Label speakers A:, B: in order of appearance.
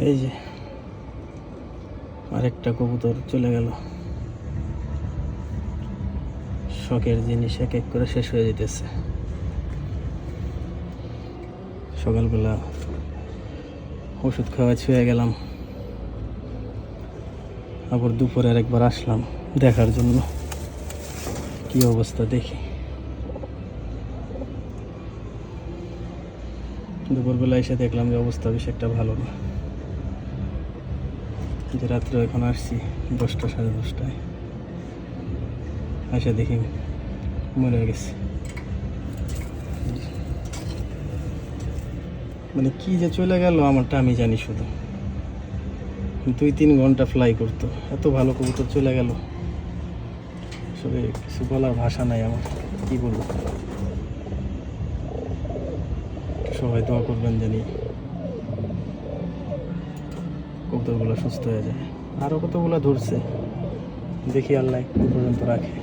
A: এই যে আরেকটা কবুতর চলে গেল। শখের জিনিস এক এক করে শেষ হয়ে যেতেছে। সকালবেলা ওষুধ খাওয়া ছুঁয়ে গেলাম, আবার দুপুরে আরেকবার আসলাম দেখার জন্য কি অবস্থা দেখি। দুপুরবেলা এসে দেখলাম যে অবস্থা বেশ একটা ভালো না। যে রাত্রে এখন আসছি 10টা সাড়ে 10টায়, এসে দেখি মরে গেছে। মানে কি যে চলে গেল আমারটা আমি জানি, শুধু 2-3 ঘন্টা ফ্লাই করতো, এত ভালো কবুতর চলে গেল। আসলে কিছু বলার ভাষা নাই আমার, কি বলবো। সবাই দোয়া করবেন জানি কবুতরগুলো সুস্থ হয়ে যায়। আরও কতগুলো ধরছে, দেখি আল্লাহ কোন পর্যন্ত রাখে।